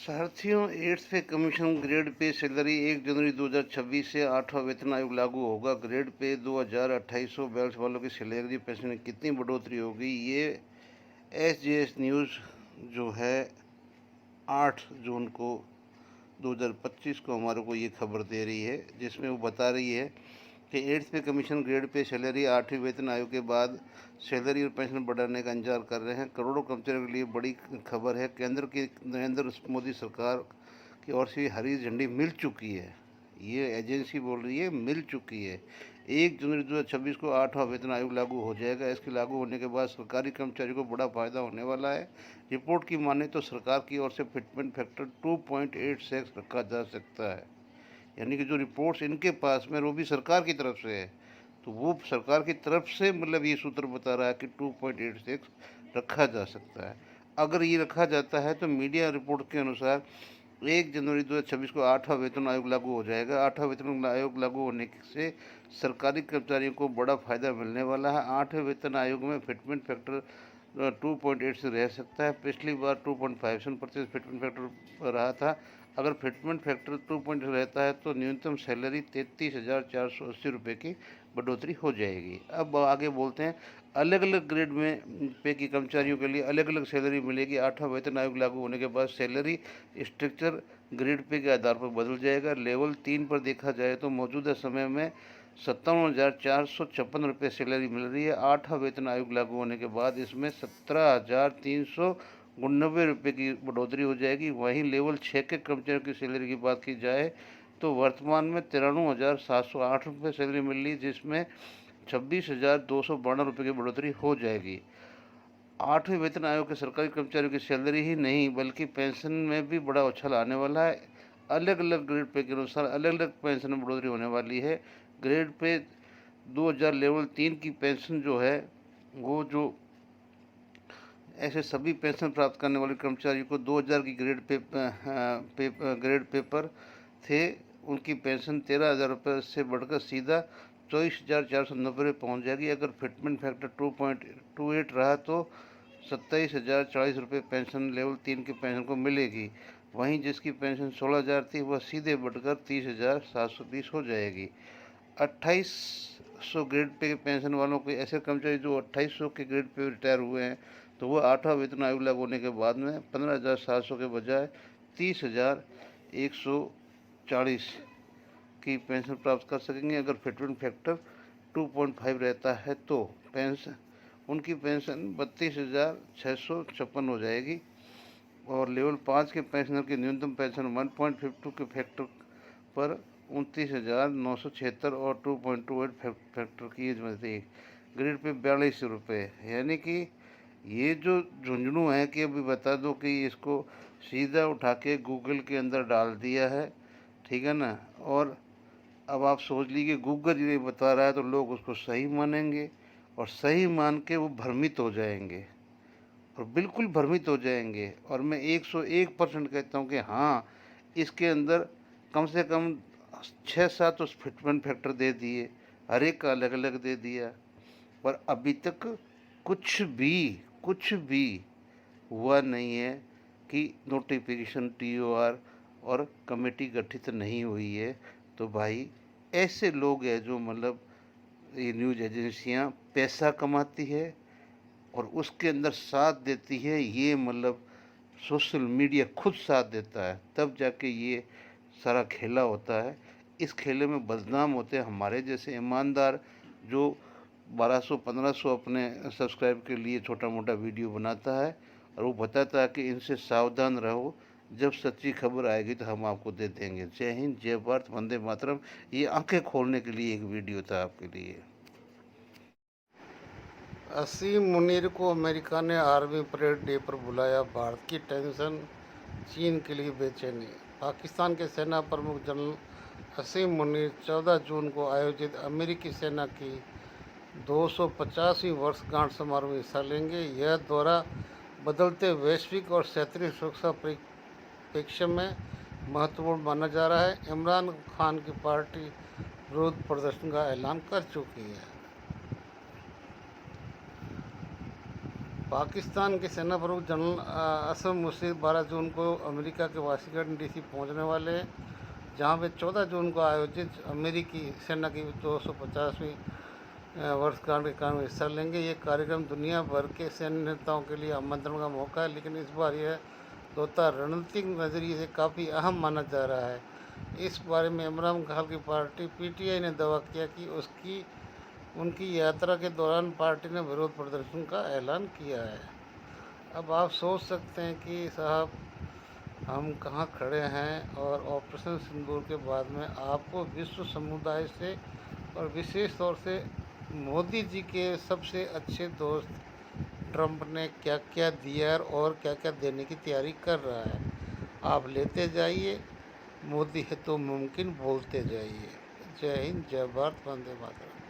साथियों, 8th पे commission grade pay salary 1 जनवरी 2026 से 8वां वेतन आयोग लागू होगा। ग्रेड पे 2028-42 वालों की सैलरी पेंशन में कितनी बढ़ोतरी होगी, ये एसजेएस न्यूज़ जो है 8 जून को 2025 को हमारे को ये खबर दे रही है, जिसमें वो बता रही है कि 8th पे कमीशन ग्रेड पे सैलरी 8वें वेतन आयोग के बाद सैलरी और पेंशन बढ़ाने का इंतजार कर रहे हैं। करोड़ों कर्मचारियों के लिए बड़ी खबर है। केंद्र की नरेंद्र मोदी सरकार की ओर से हरी झंडी मिल चुकी है। ये एजेंसी बोल रही है मिल चुकी है। 1 जनवरी 2026 को 8वां वेतन आयोग लागू हो जाएगा। इसके लागू होने के बाद सरकारी कर्मचारियों को बड़ा फायदा होने वाला है। रिपोर्ट की माने तो सरकार की ओर से फिटमेंट फैक्टर 2.86 रखा जा सकता है। यानी कि जो रिपोर्ट्स इनके पास में वो भी सरकार की तरफ से है, तो वो सरकार की तरफ से मतलब ये सूत्र बता रहा है कि 2.86 रखा जा सकता है। अगर ये रखा जाता है तो मीडिया रिपोर्ट के अनुसार 1 जनवरी 2026 को 8वां वेतन आयोग लागू हो जाएगा। 8वां वेतन आयोग लागू होने से सरकारी कर्मचारियों को बड़ा फायदा मिलने वाला है। 8वें वेतन आयोग में फिटमेंट फैक्टर 2.8 से रह सकता है। पिछली बार 2.57% फिटमेंट फैक्टर रहा था। अगर फिटमेंट फैक्टर 2 रहता है तो न्यूनतम सैलरी 33,480 रुपये की बढ़ोतरी हो जाएगी। अब आगे बोलते हैं, अलग अलग ग्रेड में पे की कर्मचारियों के लिए अलग अलग सैलरी मिलेगी। 8वां वेतन आयोग लागू होने के बाद सैलरी स्ट्रक्चर ग्रेड पे के आधार पर बदल जाएगा। लेवल 3 पर देखा जाए तो मौजूदा समय में 57,456 रुपये सैलरी मिल रही है। 8वां वेतन आयोग लागू होने के बाद इसमें 17,399 रुपये की बढ़ोतरी हो जाएगी। वहीं लेवल 6 के कर्मचारियों की सैलरी की बात की जाए तो वर्तमान में 93,708 रुपये सैलरी मिल रही है, जिसमें 26,292 रुपये की बढ़ोतरी हो जाएगी। 8वें वेतन आयोग के सरकारी कर्मचारियों की सैलरी ही नहीं बल्कि पेंशन में भी बड़ा उछाल आने वाला है। अलग अलग ग्रेड पे के अनुसार अलग अलग पेंशन में बढ़ोतरी होने वाली है। ग्रेड पे 2000 लेवल 3 की पेंशन जो है वो जो ऐसे सभी पेंशन प्राप्त करने वाले कर्मचारियों को 2000 की ग्रेड पेपर थे, उनकी पेंशन 13,000 रुपये से बढ़कर सीधा 24,490 रुपये पहुँच जाएगी। अगर फिटमेंट फैक्टर 2.28 रहा तो 27,040 रुपये पेंशन लेवल 3 की पेंशन को मिलेगी। वहीं जिसकी पेंशन 16,000 थी वह सीधे बढ़कर 30,720 हो जाएगी। 2800 ग्रेड पे पेंशन वालों को, ऐसे कर्मचारी जो 2800 के ग्रेड पे रिटायर हुए हैं, तो वह 8वां वेतन आयोग लागू होने के बाद में 15,700 के बजाय 30,140 की पेंशन प्राप्त कर सकेंगे। अगर फिटमेंट फैक्टर 2.5 रहता है तो पेंशन उनकी पेंशन 32,656 हो जाएगी और लेवल 5 के पेंशनर की न्यूनतम पेंशन 1.52 के फैक्टर पर 29,976 और 2.28 फैक्टर की मिलती है। ग्रेड पे 42 रुपये। यानी कि ये जो झुंझुनू है कि अभी बता दो कि इसको सीधा उठा के गूगल के अंदर डाल दिया है, ठीक है ना। और अब आप सोच लीजिए गूगल ये बता रहा है तो लोग उसको सही मानेंगे और सही मान के वो भ्रमित हो जाएंगे और बिल्कुल भ्रमित हो जाएंगे। और मैं 101% कहता हूँ कि हाँ, इसके अंदर कम से कम 6-7 उस फिटमेंट फैक्टर दे दिए, हर एक का अलग अलग दे दिया, पर अभी तक कुछ भी हुआ नहीं है कि नोटिफिकेशन टीओआर और कमेटी गठित नहीं हुई है। तो भाई ऐसे लोग हैं जो मतलब ये न्यूज़ एजेंसियां पैसा कमाती है और उसके अंदर साथ देती है, ये मतलब सोशल मीडिया खुद साथ देता है, तब जाके ये सारा खेला होता है। इस खेले में बदनाम होते हैं हमारे जैसे ईमानदार जो 1200-1500 अपने सब्सक्राइब के लिए छोटा मोटा वीडियो बनाता है और वो बताता है कि इनसे सावधान रहो, जब सच्ची खबर आएगी तो हम आपको दे देंगे। जय हिंद, जय भारत, वंदे मातरम। ये आंखें खोलने के लिए एक वीडियो था आपके लिए। असीम मुनीर को अमेरिका ने आर्मी परेड डे पर बुलाया, भारत की टेंशन, चीन के लिए बेचैनी। पाकिस्तान के सेना प्रमुख जनरल असीम मुनीर 14 जून को आयोजित अमेरिकी सेना की 250वीं वर्षगांठ समारोह में हिस्सा लेंगे। यह दौरा बदलते वैश्विक और क्षेत्रीय सुरक्षा परिप्रेक्ष्य में महत्वपूर्ण माना जा रहा है। इमरान खान की पार्टी विरोध प्रदर्शन का ऐलान कर चुकी है। पाकिस्तान के सेना प्रमुख जनरल असम मुशीद 12 जून को अमेरिका के वाशिंगटन डीसी पहुंचने वाले हैं, जहां वे 14 जून को आयोजित अमेरिकी सेना की 250वीं वर्षगांठ के कार्यक्रम में हिस्सा लेंगे। ये कार्यक्रम दुनिया भर के सैन्य नेताओं के लिए आमंत्रण का मौका है, लेकिन इस बार यह दौरा रणनीतिक नज़रिए से काफ़ी अहम माना जा रहा है। इस बारे में इमरान खान की पार्टी पीटीआई ने दावा किया कि उनकी यात्रा के दौरान पार्टी ने विरोध प्रदर्शन का ऐलान किया है। अब आप सोच सकते हैं कि साहब हम कहाँ खड़े हैं, और ऑपरेशन सिंदूर के बाद में आपको विश्व समुदाय से और विशेष तौर से मोदी जी के सबसे अच्छे दोस्त ट्रंप ने क्या क्या दिया और क्या क्या देने की तैयारी कर रहा है। आप लेते जाइए, मोदी है तो मुमकिन बोलते जाइए। जय हिंद, जय भारत, वंदे मातरम।